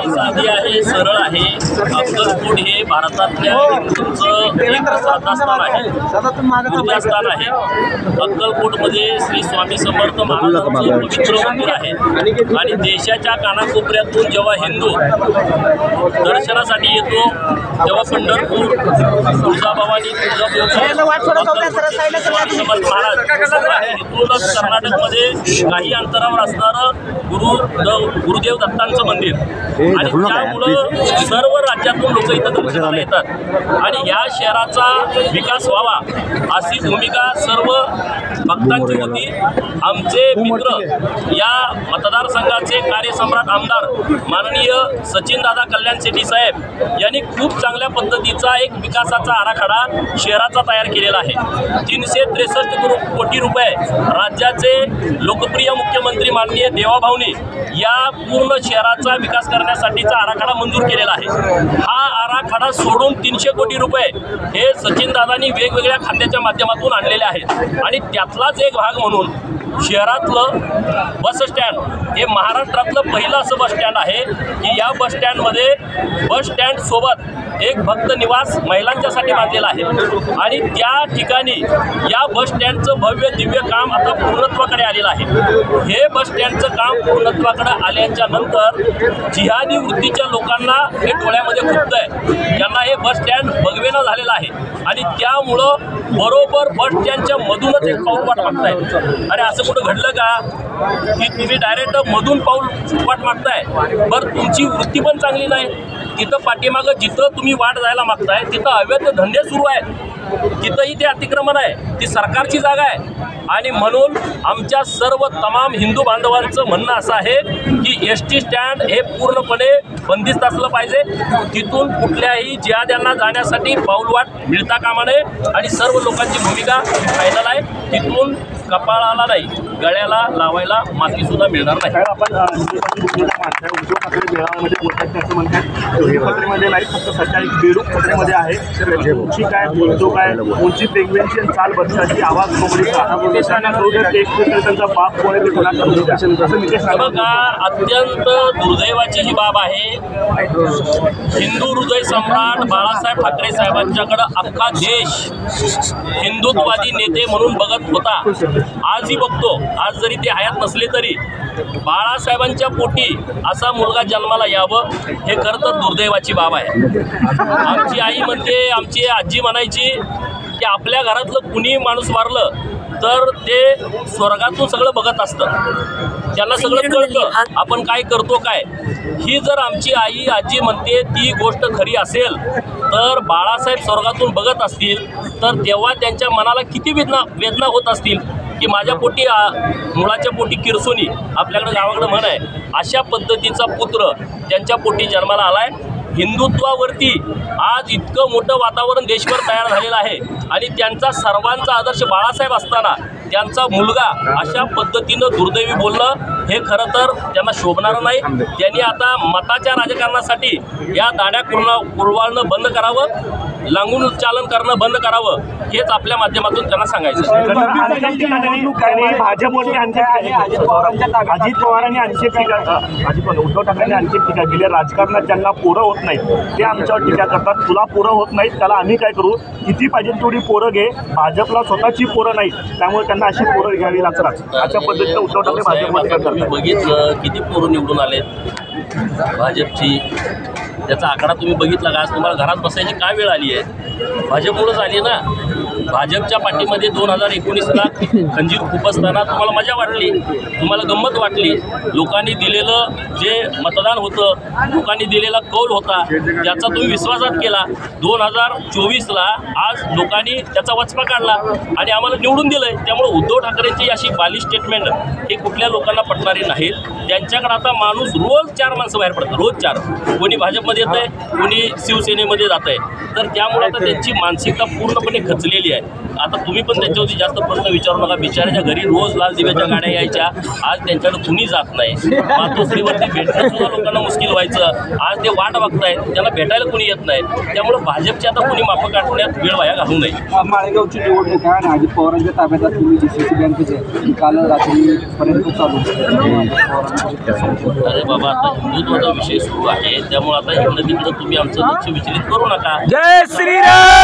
साधी आहे, सरळ आहे. अक्कलकोट हे भारतातल्या हिंदूंचं एक श्रद्धास्थान आहे, पूजास्थान आहे. अक्कलकोटमध्ये श्री स्वामी समर्थ महाराजांचं पवित्र मंदिर आहे आणि देशाच्या कानाकोपऱ्यातून जेव्हा हिंदू दर्शनासाठी येतो तेव्हा पंढरपूर, तुळजाभवानी, इथूनच कर्नाटकमध्ये काही अंतरावर असणारं गुरुदेव दत्तांचं मंदिर आणि त्यामुळं सर्व राज्यातून लोक इथं दर्शनाला येतात आणि या शहराचा विकास व्हावा अशी भूमिका सर्व भक्तांची होती. आमचे मित्र या मतदारसंघाचे कार्यसम्राट आमदार माननीय सचिनदादा कल्याण शेट्टी साहेब यांनी खूप चांगल्या पद्धतीचा एक विकासाचा आराखडा शहराचा तयार केलेला आहे. 363 कोटी रुपये राज्याचे लोकप्रिय मुख्यमंत्री माननीय देवाभाऊनी या पूर्ण शहराचा विकास करण्यासाठीचा आराखडा मंजूर केलेला आहे. हा आराखडा सोडून 300 कोटी रुपये हे सचिनदादांनी वेगवेगळ्या खात्याच्या माध्यमातून आणलेले आहेत आणि त्यातलाच एक भाग म्हणून शहरातलं बस स्टँड हे महाराष्ट्रातलं पहिलं असं बस स्टँड आहे की या बस स्टँडमध्ये बस स्टँड सोबत एक भक्त निवास महिलांच्यासाठी बांधलेला आहे आणि त्या ठिकाणी या बस स्टँडचं भव्य दिव्य काम आता पूर्णत्वाकडे आलेलं आहे. हे बस स्टँडचं काम पूर्णत्वाकडे आल्याच्या नंतर जिहादी वृत्तीच्या लोकांना हे डोळ्यामध्ये खुपतंय, त्यांना हे बस स्टँड बघवेना झालेलं आहे आणि त्यामुळं बरोबर बस स्टँडच्या मधूनच एक पाऊल वाट मागताय. अरे असं कुठं घडलं का की तुम्ही डायरेक्ट मधून पाऊल वाट मागताय? बरं तुमची वृत्ती पण चांगली नाही. तिथं पाठीमागं जिथं तुम्ही वाट जायला मागताय तिथं अवैध धंदे सुरू आहेत, तिथंही ते अतिक्रमण आहे, ती सरकारची जागा आहे आणि म्हणून आमच्या सर्व तमाम हिंदू बांधवांचं म्हणणं असं आहे की एसटी स्टँड हे पूर्णपणे बंदिस्त असलं पाहिजे. तिथून कुठल्याही जिहाद्यांना जाण्यासाठी पाऊलवाट मिळता कामा नये आणि सर्व लोकांची भूमिका फायनल आहे. तिथून कपाळाला नाही गळ्याला लावायला मातीसुद्धा मिळणार नाही. पत्रेमध्ये नाही फक्त सध्या एक बेडूक पत्रेमध्ये आहे. उंची काय बोलतो काय उंची पेंग्वेनची चाल बदलाची आवाज कोंबडीचा त्यांचा बाप कोण ते कोणा बघा, अत्यंत दुर्दैवाची ही बाब आहे. हिंदू हृदय सम्राट बाळासाहेब ठाकरे साहेबांच्याकडं अख्खा देश हिंदुत्ववादी नेते म्हणून बघत होता. आजही बघतो. आज जरी ते हयात नसले तरी बाळासाहेबांच्या पोटी असा मुलगा जन्माला यावं हे खरं तर दुर्दैवाची बाब आहे. आमची आई म्हणते, आमची आजी म्हणायची की आपल्या घरातलं कुणी माणूस मारलं तर ते स्वर्गातून सगळं बघत असतं, त्यांना सगळं कळतं आपण काय करतो काय. ही जर आमची आई आजी म्हणते ती गोष्ट खरी असेल तर बाळासाहेब स्वर्गातून बघत असतील तर तेव्हा त्यांच्या मनाला किती वेदना होत असतील की माझ्या पोटी मुलाच्या पोटी किरसोनी, आपल्याकडे गावाकडे म्हण आहे, अशा पद्धतीचा पुत्र त्यांच्या पोटी जन्माला आलाय. हिंदुत्वावरती आज इतकं मोठं वातावरण देशभर तयार झालेलं आहे आणि त्यांचा सर्वांचा आदर्श बाळासाहेब असताना त्यांचा मुलगा अशा पद्धतीनं दुर्दैवी बोलणं हे खरं तर त्यांना शोभणारं नाही. त्यांनी आता मताच्या राजकारणासाठी या दाड्या कुरवाळणं बंद करावं, लांगून चालन करणं बंद करावं हेच आपल्या माध्यमातून त्यांना सांगायचं. अजित पवारांनी आणखी उद्धव ठाकरेंनी आणखी टीका केली. राजकारणात ज्यांना पोरं होत नाहीत ते आमच्यावर टीका करतात. तुला पोरं होत नाहीत त्याला आम्ही काय करू, किती पाहिजे तेवढी पोरं घे. भाजपला स्वतःची पोरं नाहीत त्यामुळे त्यांना अशी पोरं घ्यावी लागतात. अशा पद्धतीनं उद्धव ठाकरे भाजपमध्ये करतात. बघितलं किती पोरं निवडून आलेत भाजपची, त्याचा आकडा तुम्ही बघितला का? आज तुम्हाला घरात बसायची काय वेळ आली आहे? भाजपमुळंच आली ना. भाजपच्या पाठीमध्ये 2019ला खंजीर खुपसताना तुम्हाला मजा वाटली, तुम्हाला गंमत वाटली. लोकांनी दिलेलं जे मतदान होतं, लोकांनी दिलेला कौल होता त्याचा तुम्ही विश्वासात केला. 2024ला आज लोकांनी त्याचा वचपा काढला आणि आम्हाला निवडून दिलं आहे. त्यामुळे उद्धव ठाकरेंची अशी बालिश स्टेटमेंट हे कुठल्या लोकांना पटणारी नाहीत. त्यांच्याकडे आता माणूस रोज 4 माणसं बाहेर पडतात, रोज 4. कोणी भाजपमध्ये येत आहे, कोणी शिवसेनेमध्ये जात आहे. तर त्यामुळे आता त्यांची मानसिकता पूर्णपणे खचलेली आहे. आता तुम्ही पण त्यांच्यावरती जास्त प्रश्न विचारू नका. बिचाराच्या घरी रोज लाल दिव्याच्या गाड्या यायच्या, आज त्यांच्याकडे कुणी जात नाही. मातोश्रीवरती भेटणं सुद्धा लोकांना मुश्किल व्हायचं, आज ते वाट बघतायत, त्यांना भेटायला कुणी येत नाही. त्यामुळे भाजपची आता कुणी माफं काढण्यात वेळ वाया घालू नये. माळेगावची निवडणूक आहे आणि अजित पवारांच्या ताब्यात असलेली DCC बँकेचे काल रात्रीपर्यंत चालू. अरे बाबा, आता हिंदुत्वाचा विषय सुरू आहे, त्यामुळे आता इकडं तिकडं तुम्ही आमचं लक्ष विचलित करू नका. जय श्रीराम.